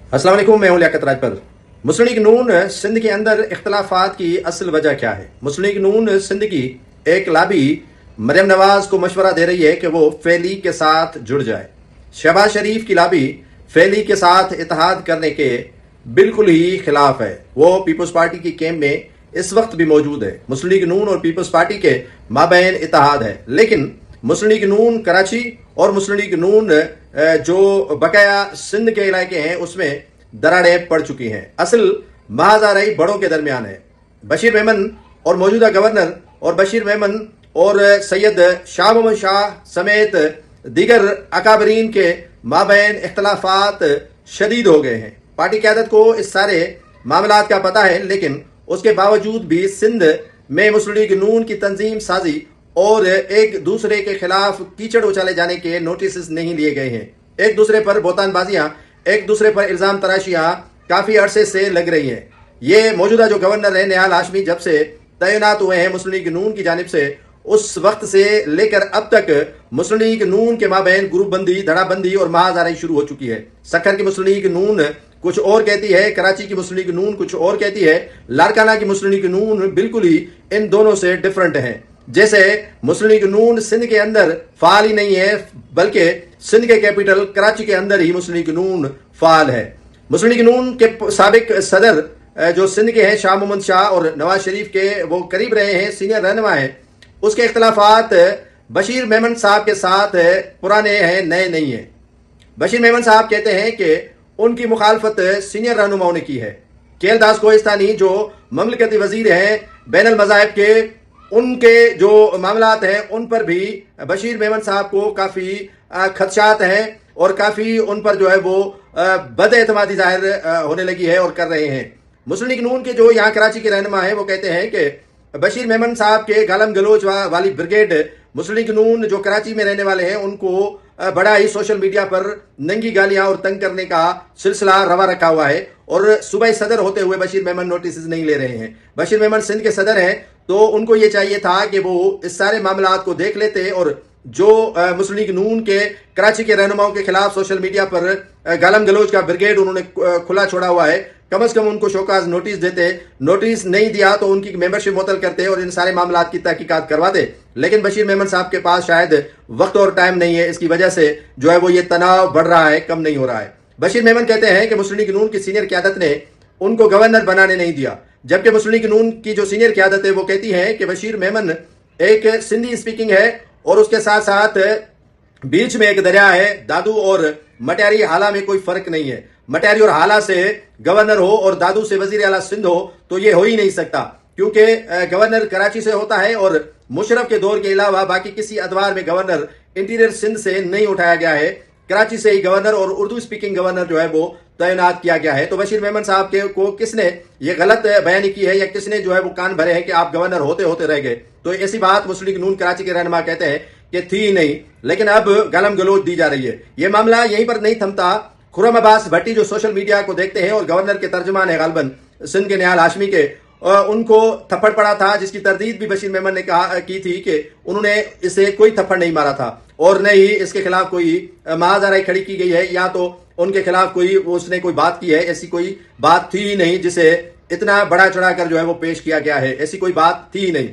अस्सलाम वालेकुम, मैं हूं लियाकत राजपर। मुस्लिम लीग नून सिंध के अंदर इख्तलाफात की असल वजह क्या है? मुस्लिम लीग नून सिंध की एक लाबी मरियम नवाज को मशवरा दे रही है कि वो फेली के साथ जुड़ जाए। शहबाज शरीफ की लाबी फेली के साथ इत्तेहाद करने के बिल्कुल ही खिलाफ है। वो पीपल्स पार्टी की कैंप में इस वक्त भी मौजूद है। मुस्लिम लीग नून और पीपल्स पार्टी के माबैन इत्तेहाद है, लेकिन मुस्लिम लीग नून कराची और मुस्लिम लीग नून जो बकाया सिंध के इलाके हैं उसमें दरारें पड़ चुकी हैं। असल महाजाराई बड़ों के दरमियान है। बशीर मेमन और मौजूदा गवर्नर और बशीर मेमन और सैयद शाह मोहम्मद शाह समेत दीगर अकाबरीन के माबैन इख्तलाफात शदीद हो गए हैं। पार्टी क़यादत को इस सारे मामलात का पता है, लेकिन उसके बावजूद भी सिंध में मुस्लिम लीग नून की तंजीम साजी और एक दूसरे के खिलाफ कीचड़ उछाले जाने के नोटिस नहीं लिए गए हैं। एक दूसरे पर बोतानबाजियां, एक दूसरे पर इल्जाम तराशियां काफी अरसे से लग रही हैं। ये मौजूदा जो गवर्नर है निहाल हाशमी जब से तैनात हुए हैं मुस्लिम लीग नून की जानिब से, उस वक्त से लेकर अब तक मुस्लिम लीग नून के माबैन ग्रुप बंदी, धड़ाबंदी और महाजाराई शुरू हो चुकी है। सक्खर की मुस्लिम लीग नून कुछ और कहती है, कराची की मुस्लिम लीग नून कुछ और कहती है, लाड़काना की मुस्लिम लीग नून बिल्कुल ही इन दोनों से डिफरेंट है। जैसे मुस्लिम लीग नून सिंध के अंदर फाल ही नहीं है, बल्कि सिंध के कैपिटल कराची के अंदर ही मुस्लिम लीग नून फाल है। मुस्लिम लीग नून के साबिक सदर जो सिंध के हैं शाह मोहम्मद शाह और नवाज शरीफ के वो करीब रहे हैं, सीनियर रहनुमा हैं, उसके इख्तलाफात बशीर मेमन साहब के साथ पुराने हैं, नए नहीं हैं। बशीर मेमन साहब कहते हैं कि उनकी मुखालफत सीनियर रहनुमाओं ने की है। केएल दास कोहिस्तानी जो ममलकती वजीर हैं बैनुल मज़ाहिब के, उनके जो मामलात हैं उन पर भी बशीर मेमन साहब को काफी खदशात हैं और काफी उन पर जो है वो बदएतमादी जाहिर होने लगी है और कर रहे हैं। मुस्लिम लीग नून के जो यहाँ कराची के रहनुमा हैं वो कहते हैं कि बशीर मेमन साहब के गालम गलोच वाली ब्रिगेड मुस्लिम लीग नून जो कराची में रहने वाले हैं उनको बड़ा ही सोशल मीडिया पर नंगी गालियां और तंग करने का सिलसिला रवा रखा हुआ है और सूबाई सदर होते हुए बशीर मेमन नोटिस नहीं ले रहे हैं। बशीर मेमन सिंध के सदर हैं, तो उनको ये चाहिए था कि वो इस सारे मामलात को देख लेते और जो मुस्लिम लीग नून के कराची के रहनुमाओं के खिलाफ सोशल मीडिया पर गालम गलोच का ब्रिगेड उन्होंने खुला छोड़ा हुआ है, कम से कम उनको शोकाज नोटिस देते। नोटिस नहीं दिया तो उनकी मेंबरशिप मुअत्तल करते और इन सारे मामलात की तहकीकात करवाते। लेकिन बशीर मेमन साहब के पास शायद वक्त और टाइम नहीं है, इसकी वजह से जो है वो ये तनाव बढ़ रहा है, कम नहीं हो रहा है। बशीर मेमन कहते हैं कि मुस्लिम लीग नून की सीनियर क़यादत ने उनको गवर्नर बनाने नहीं दिया, जबकि मुस्लिम लीग नून की जो सीनियर क़यादत है वो कहती है कि बशीर मेमन एक सिंधी स्पीकिंग है और उसके साथ साथ बीच में एक दरिया है। दादू और मटियारी हाला में कोई फर्क नहीं है। मटियारी और हाला से गवर्नर हो और दादू से वजीर आला सिंध हो तो ये हो ही नहीं सकता, क्योंकि गवर्नर कराची से होता है और मुशर्रफ के दौर के अलावा बाकी किसी अदवार में गवर्नर इंटीरियर सिंध से नहीं उठाया गया है। कराची से ही गवर्नर और उर्दू स्पीकिंग गवर्नर जो है वो तैनात किया गया है। तो बशीर मेमन साहब के को किसने ये गलत बयानी की है या किसने जो है वो कान भरे हैं कि आप गवर्नर होते होते रह गए? तो ऐसी बात मुस्लिम लीग नून कराची के रहनुमा कहते हैं कि थी नहीं, लेकिन अब गालम गलोच दी जा रही है। ये मामला यहीं पर नहीं थमता। खुर्रम अब्बास भट्टी जो सोशल मीडिया को देखते हैं और गवर्नर के तर्जुमान है गालबन सिंध के निहाल हाशमी के, उनको थप्पड़ पड़ा था, जिसकी तरदीद भी बशीर मेमन ने की थी कि उन्होंने इसे कोई थप्पड़ नहीं मारा था और न ही इसके खिलाफ कोई महाजाराई खड़ी की गई है, या तो उनके खिलाफ कोई उसने कोई बात की है। ऐसी कोई बात थी ही नहीं जिसे इतना बड़ा चढ़ाकर जो है वो पेश किया गया है, ऐसी कोई बात थी ही नहीं।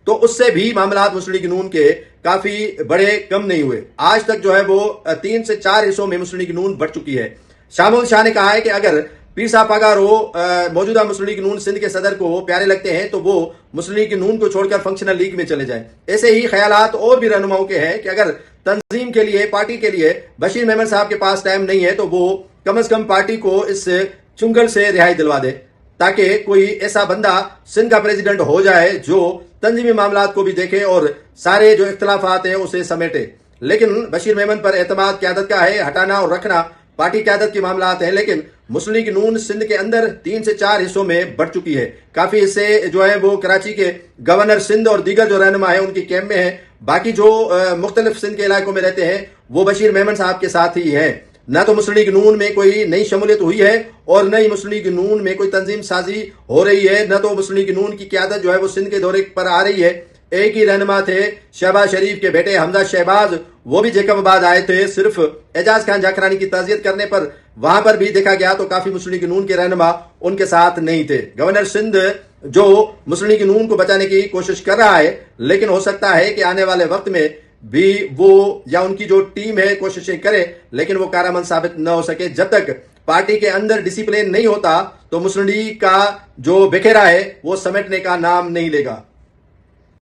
तो उससे भी मामलात मुस्लिम लीग नून के काफी बड़े कम नहीं हुए। आज तक जो है वो 3 से 4 हिस्सों में मुस्लिम लीग नून बढ़ चुकी है। शाह मोहम्मद शाह ने कहा है कि अगर पीर साहब पागारो मौजूदा मुस्लिम लीग नून सिंध के सदर को प्यारे लगते हैं तो वो मुस्लिम लीग नून को छोड़कर फंक्शनल लीग में चले जाएं। ऐसे ही ख्यालात और भी रहनुमाओं के हैं कि अगर तंजीम के लिए, पार्टी के लिए बशीर मेमन साहब के पास टाइम नहीं है तो वो कम से कम पार्टी को इस चुंगल से रिहाई दिलवा दे, ताकि कोई ऐसा बंदा सिंध का प्रेसिडेंट हो जाए जो तंजीमी मामलात को भी देखे और सारे जो इख्तलाफात हैं उसे समेटे। लेकिन बशीर मेमन पर एतमाद क़यादत का है, हटाना और रखना पार्टी क़यादत के मामलात हैं। लेकिन मुस्लिम लीग नून सिंध के अंदर 3 से 4 हिस्सों में बढ़ चुकी है। काफी हिस्से जो है वो कराची के गवर्नर सिंध और दीगर जो रहनुमा है उनकी कैंप में है। बाकी जो मुख्तलिफ सिंध के इलाकों में रहते हैं वो बशीर मेमन साहब के साथ ही हैं। न तो मुस्लिम लीग नून में कोई नई शमूलियत हुई है और न ही मुस्लिम लीग नून में कोई तंजीम साजी हो रही है, न तो मुस्लिम लीग नून की क़यादत जो है वो सिंध के दौरे पर आ रही है। ایک ہی رہنما تھے شہباز شریف کے بیٹے حمزہ شہباز، وہ بھی جیکب آباد آئے تھے صرف اعجاز خان جاکھرانی کی تعزیت کرنے پر، وہاں پر بھی دیکھا گیا تو کافی مسلم لیگ نون کے رہنما ان کے ساتھ نہیں تھے۔ گورنر سندھ جو مسلم لیگ نون کو بچانے کی کوشش کر رہا ہے، لیکن ہو سکتا ہے کہ آنے والے وقت میں بھی وہ یا ان کی جو ٹیم ہے کوششیں کرے، لیکن وہ کارآمد ثابت نہ ہو سکے۔ جب تک پارٹی کے اندر ڈسپلن نہیں ہوتا تو مسلم لیگ کا جو بکھیرا ہے وہ سمیٹنے کا نام نہیں لے گا۔